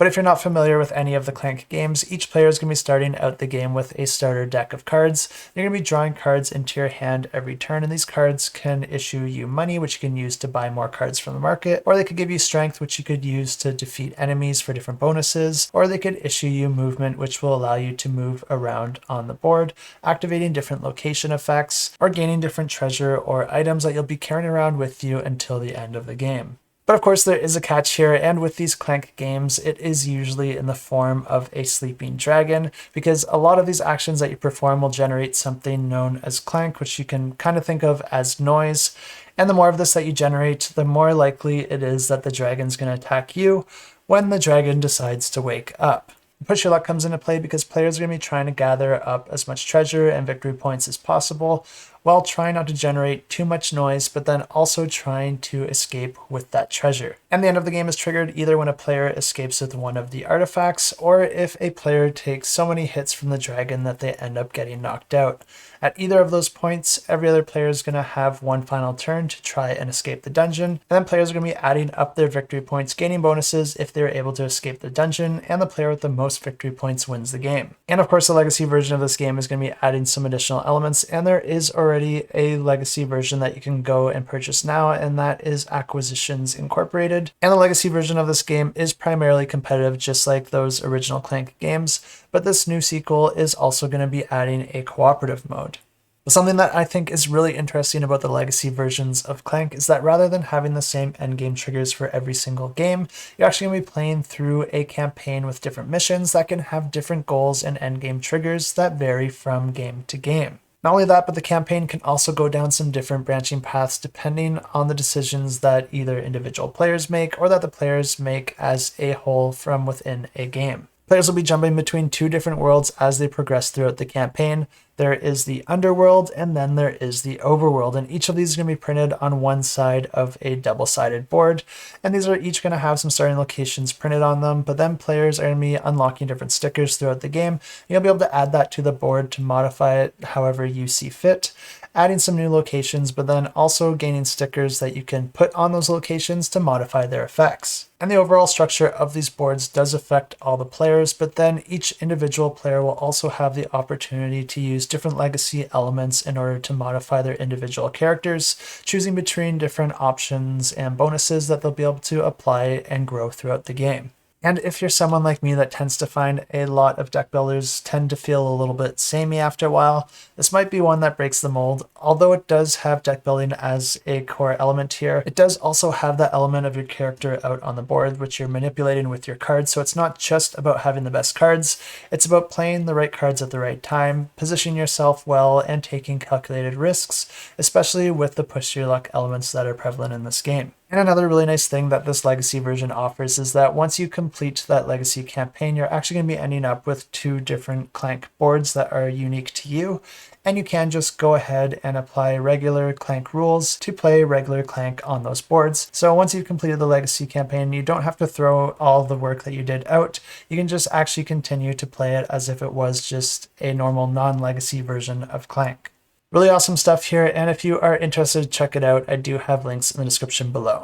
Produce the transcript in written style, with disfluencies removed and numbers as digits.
But if you're not familiar with any of the Clank games, each player is going to be starting out the game with a starter deck of cards. You're going to be drawing cards into your hand every turn, and these cards can issue you money, which you can use to buy more cards from the market, or they could give you strength, which you could use to defeat enemies for different bonuses, or they could issue you movement, which will allow you to move around on the board, activating different location effects, or gaining different treasure or items that you'll be carrying around with you until the end of the game. But of course there is a catch here, and with these Clank games it is usually in the form of a sleeping dragon, because a lot of these actions that you perform will generate something known as clank, which you can kind of think of as noise. And the more of this that you generate, the more likely it is that the dragon's going to attack you when the dragon decides to wake up. Push your luck comes into play because players are going to be trying to gather up as much treasure and victory points as possible, while trying not to generate too much noise, but then also trying to escape with that treasure. And the end of the game is triggered either when a player escapes with one of the artifacts, or if a player takes so many hits from the dragon that they end up getting knocked out. At either of those points, every other player is going to have one final turn to try and escape the dungeon, and then players are going to be adding up their victory points, gaining bonuses if they're able to escape the dungeon, and the player with the most victory points wins the game. And of course the legacy version of this game is going to be adding some additional elements, and there is already a legacy version that you can go and purchase now, and that is Acquisitions Incorporated. And the legacy version of this game is primarily competitive, just like those original Clank games, but this new sequel is also going to be adding a cooperative mode. But something that I think is really interesting about the legacy versions of Clank is that rather than having the same endgame triggers for every single game, you're actually going to be playing through a campaign with different missions that can have different goals and endgame triggers that vary from game to game. Not only that, but the campaign can also go down some different branching paths depending on the decisions that either individual players make or that the players make as a whole from within a game. Players will be jumping between two different worlds as they progress throughout the campaign. There is the underworld and then there is the overworld, and each of these is going to be printed on one side of a double-sided board, and these are each going to have some starting locations printed on them, but then players are going to be unlocking different stickers throughout the game. You'll be able to add that to the board to modify it however you see fit, adding some new locations, but then also gaining stickers that you can put on those locations to modify their effects. And the overall structure of these boards does affect all the players, but then each individual player will also have the opportunity to use different legacy elements in order to modify their individual characters, choosing between different options and bonuses that they'll be able to apply and grow throughout the game. And if you're someone like me that tends to find a lot of deck builders tend to feel a little bit samey after a while, this might be one that breaks the mold. Although it does have deck building as a core element here, it does also have that element of your character out on the board, which you're manipulating with your cards. So it's not just about having the best cards, it's about playing the right cards at the right time, positioning yourself well, and taking calculated risks, especially with the push your luck elements that are prevalent in this game. And another really nice thing that this legacy version offers is that once you complete that legacy campaign, you're actually going to be ending up with two different Clank boards that are unique to you, and you can just go ahead and apply regular Clank rules to play regular Clank on those boards. So once you've completed the legacy campaign, you don't have to throw all the work that you did out. You can just actually continue to play it as if it was just a normal non-legacy version of Clank. Really awesome stuff here, and if you are interested to check it out, I do have links in the description below.